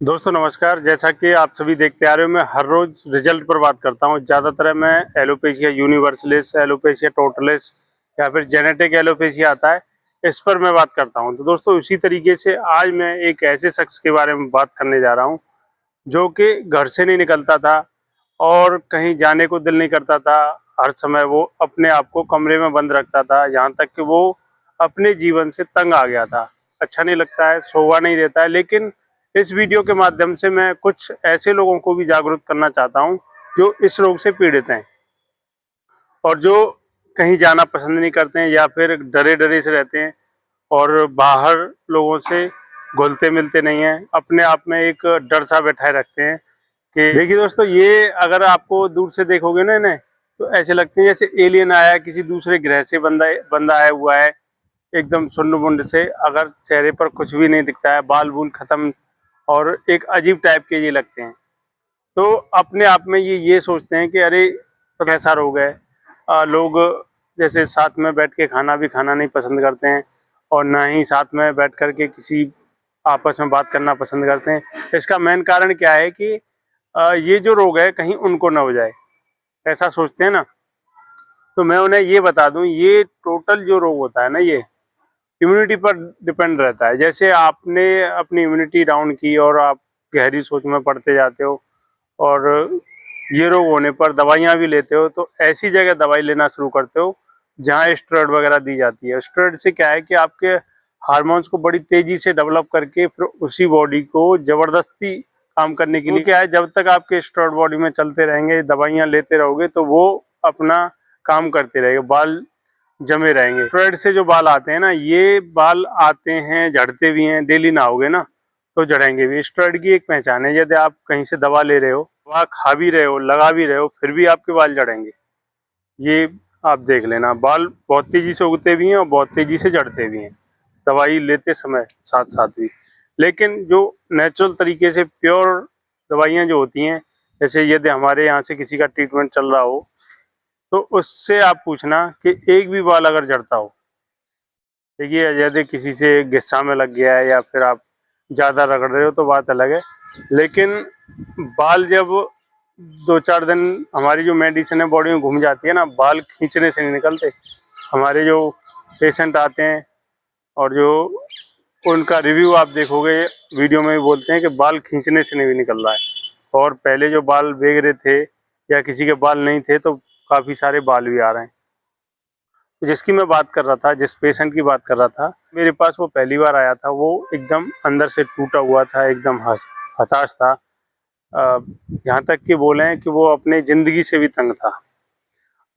दोस्तों नमस्कार। जैसा कि आप सभी देखते आ रहे हो, मैं हर रोज रिजल्ट पर बात करता हूँ। ज़्यादातर मैं एलोपेशिया यूनिवर्सलिस, एलोपेशिया टोटलिस या फिर जेनेटिक एलोपेशिया आता है, इस पर मैं बात करता हूँ। तो दोस्तों इसी तरीके से आज मैं एक ऐसे शख्स के बारे में बात करने जा रहा हूँ जो कि घर से नहीं निकलता था और कहीं जाने को दिल नहीं करता था। हर समय वो अपने आप को कमरे में बंद रखता था, यहाँ तक कि वो अपने जीवन से तंग आ गया था। अच्छा नहीं लगता है, शोभा नहीं देता है। लेकिन इस वीडियो के माध्यम से मैं कुछ ऐसे लोगों को भी जागरूक करना चाहता हूँ जो इस रोग से पीड़ित हैं और जो कहीं जाना पसंद नहीं करते हैं या फिर डरे डरे से रहते हैं और बाहर लोगों से घुलते मिलते नहीं हैं। अपने आप में एक डर सा बैठाए रखते हैं कि देखिए दोस्तों, ये अगर आपको दूर से देखोगे ना इन्हें, तो ऐसे लगते हैं जैसे एलियन आया है, किसी दूसरे ग्रह से बंदा बंदा आया हुआ है। एकदम सुंड मुंड से, अगर चेहरे पर कुछ भी नहीं दिखता है, बाल बूल खत्म और एक अजीब टाइप के ये लगते हैं। तो अपने आप में ये सोचते हैं कि अरे कैसा रोग है। लोग जैसे साथ में बैठ के खाना भी खाना नहीं पसंद करते हैं और ना ही साथ में बैठ कर के किसी आपस में बात करना पसंद करते हैं। इसका मेन कारण क्या है कि ये जो रोग है कहीं उनको ना हो जाए, ऐसा सोचते हैं ना। तो मैं उन्हें ये बता दूं, ये टोटल जो रोग होता है ना, ये इम्यूनिटी पर डिपेंड रहता है। जैसे आपने अपनी इम्यूनिटी डाउन की और आप गहरी सोच में पड़ते जाते हो और ये रोग होने पर दवाइयाँ भी लेते हो, तो ऐसी जगह दवाई लेना शुरू करते हो जहाँ स्टेरॉइड वगैरह दी जाती है। स्टेरॉइड से क्या है कि आपके हार्मोन्स को बड़ी तेजी से डेवलप करके फिर उसी बॉडी को जबरदस्ती काम करने के लिए क्या है, जब तक आपके स्टेरॉइड बॉडी में चलते रहेंगे, दवाइयाँ लेते रहोगे, तो वो अपना काम करते रहेंगे, बाल जमे रहेंगे। स्टेरॉइड से जो बाल आते हैं ना, ये बाल आते हैं, झड़ते भी हैं। डेली नहाओगे ना तो झड़ेंगे भी। स्टेरॉइड की एक पहचान है, यदि आप कहीं से दवा ले रहे हो, दवा खा भी रहे हो, लगा भी रहे हो, फिर भी आपके बाल झड़ेंगे। ये आप देख लेना, बाल बहुत तेजी से उगते भी हैं और बहुत तेजी से झड़ते भी हैं, दवाई लेते समय साथ साथ भी। लेकिन जो नेचुरल तरीके से प्योर दवाइयाँ जो होती हैं, जैसे यदि हमारे यहाँ से किसी का ट्रीटमेंट चल रहा हो, तो उससे आप पूछना कि एक भी बाल अगर झड़ता हो। देखिए, यदि किसी से गुस्सा में लग गया है या फिर आप ज़्यादा रगड़ रहे हो तो बात अलग है। लेकिन बाल जब 2-4 दिन हमारी जो मेडिसिन है बॉडी में घूम जाती है ना, बाल खींचने से नहीं निकलते। हमारे जो पेशेंट आते हैं और जो उनका रिव्यू आप देखोगे, वीडियो में भी बोलते हैं कि बाल खींचने से नहीं निकल रहा है। और पहले जो बाल भीग रहे थे या किसी के बाल नहीं थे, तो काफ़ी सारे बाल भी आ रहे हैं। जिसकी मैं बात कर रहा था, जिस पेशेंट की बात कर रहा था, मेरे पास वो पहली बार आया था। वो एकदम अंदर से टूटा हुआ था, एकदम हताश था। यहाँ तक कि बोले कि वो अपने ज़िंदगी से भी तंग था।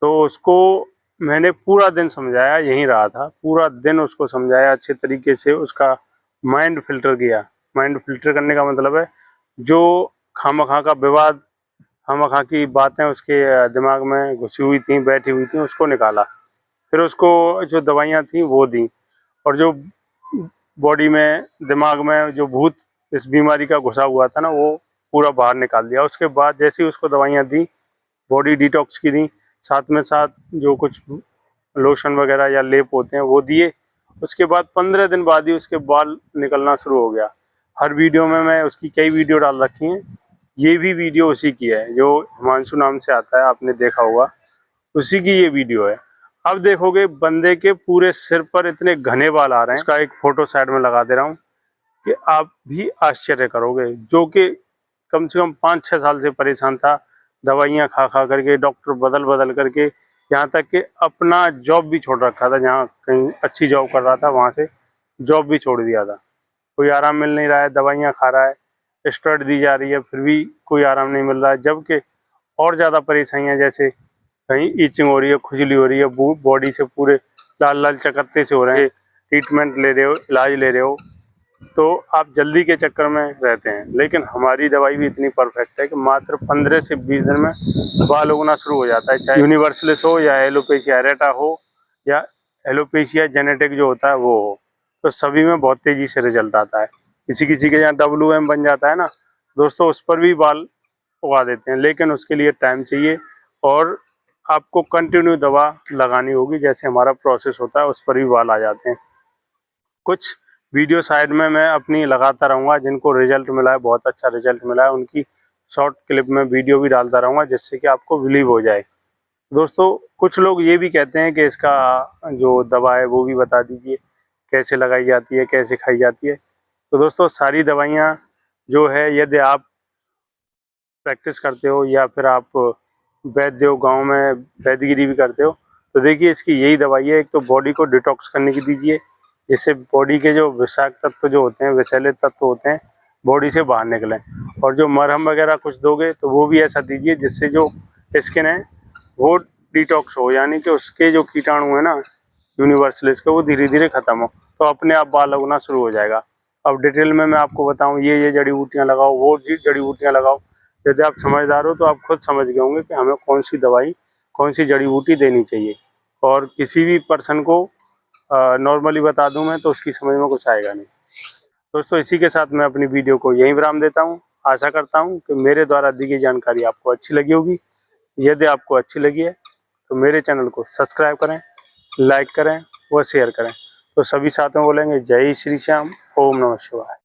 तो उसको मैंने पूरा दिन समझाया, यहीं रहा था पूरा दिन, उसको समझाया अच्छे तरीके से, उसका माइंड फिल्टर किया। माइंड फिल्टर करने का मतलब है, जो खामखा का विवाद, खामखा की बातें उसके दिमाग में घुसी हुई थी, बैठी हुई थी, उसको निकाला। फिर उसको जो दवाइयाँ थी वो दी, और जो बॉडी में, दिमाग में जो भूत इस बीमारी का घुसा हुआ था ना, वो पूरा बाहर निकाल दिया। उसके बाद जैसे ही उसको दवाइयाँ दी, बॉडी डिटॉक्स की दी, साथ में साथ जो कुछ लोशन वगैरह या लेप होते हैं वो दिए। उसके बाद 15 दिन बाद ही उसके बाल निकलना शुरू हो गया। हर वीडियो में मैं उसकी कई वीडियो डाल रखी हैं। ये भी वीडियो उसी की है, जो हिमांशु नाम से आता है, आपने देखा होगा, उसी की ये वीडियो है। अब देखोगे बंदे के पूरे सिर पर इतने घने बाल आ रहे हैं, उसका एक फोटो साइड में लगा दे रहा हूँ, कि आप भी आश्चर्य करोगे। जो कि कम से कम 5-6 साल से परेशान था, दवाइयाँ खा खा करके, डॉक्टर बदल बदल करके, यहाँ तक कि अपना जॉब भी छोड़ रखा था। जहाँ कहीं अच्छी जॉब कर रहा था वहाँ से जॉब भी छोड़ दिया था। कोई आराम मिल नहीं रहा है, दवाइयाँ खा रहा है, स्टेरॉइड दी जा रही है, फिर भी कोई आराम नहीं मिल रहा है। जबकि और ज़्यादा परेशानियाँ, जैसे कहीं ईचिंग हो रही है, खुजली हो रही है, बॉडी से पूरे लाल लाल चकत्ते से हो रहे हैं। ट्रीटमेंट ले रहे हो, इलाज ले रहे हो, तो आप जल्दी के चक्कर में रहते हैं। लेकिन हमारी दवाई भी इतनी परफेक्ट है कि मात्र 15 से 20 दिन में बाल उगना शुरू हो जाता है। चाहे यूनिवर्सलिस हो या एलोपेशिया एरेटा हो या एलोपेशिया जेनेटिक जो होता है वो हो, तो सभी में बहुत तेज़ी से रिजल्ट आता है। किसी किसी के यहाँ WM बन जाता है ना दोस्तों, उस पर भी बाल उगा देते हैं। लेकिन उसके लिए टाइम चाहिए और आपको कंटिन्यू दवा लगानी होगी। जैसे हमारा प्रोसेस होता है, उस पर भी बाल आ जाते हैं। कुछ वीडियो साइड में मैं अपनी लगाता रहूँगा, जिनको रिजल्ट मिला है, बहुत अच्छा रिजल्ट मिला है, उनकी शॉर्ट क्लिप में वीडियो भी डालता रहूँगा, जिससे कि आपको बिलीव हो जाए। दोस्तों कुछ लोग ये भी कहते हैं कि इसका जो दवा है वो भी बता दीजिए, कैसे लगाई जाती है, कैसे खाई जाती है। तो दोस्तों सारी दवाइयाँ जो है, यदि आप प्रैक्टिस करते हो या फिर आप वैद्य हो, गाँव में वैद्यगिरी भी करते हो, तो देखिए इसकी यही दवाई है। एक तो बॉडी को डिटॉक्स करने की दीजिए, जिससे बॉडी के जो विषाक्त तत्व जो होते हैं, विषैले तत्व होते हैं, बॉडी से बाहर निकलें। और जो मरहम वगैरह कुछ दोगे तो वो भी ऐसा दीजिए जिससे जो स्किन है वो डिटॉक्स हो, यानी कि उसके जो कीटाणु है ना यूनिवर्सलिस के, वो धीरे धीरे खत्म हो, तो अपने आप बाल उगना शुरू हो जाएगा। अब डिटेल में मैं आपको बताऊं, ये जड़ी बूटियां लगाओ, वो जड़ी बूटियां लगाओ। यदि आप समझदार हो तो आप खुद समझ गए होंगे कि हमें कौन सी दवाई, कौन सी जड़ी बूटी देनी चाहिए। और किसी भी पर्सन को नॉर्मली बता दूं मैं तो उसकी समझ में कुछ आएगा नहीं। दोस्तों इसी के साथ मैं अपनी वीडियो को यहीं विराम देता हूं। आशा करता हूं कि मेरे द्वारा दी गई जानकारी आपको अच्छी लगी होगी। यदि आपको अच्छी लगी है तो मेरे चैनल को सब्सक्राइब करें, लाइक करें व शेयर करें। तो सभी साथ में बोलेंगे जय श्री श्याम, ओम नमः शिवाय।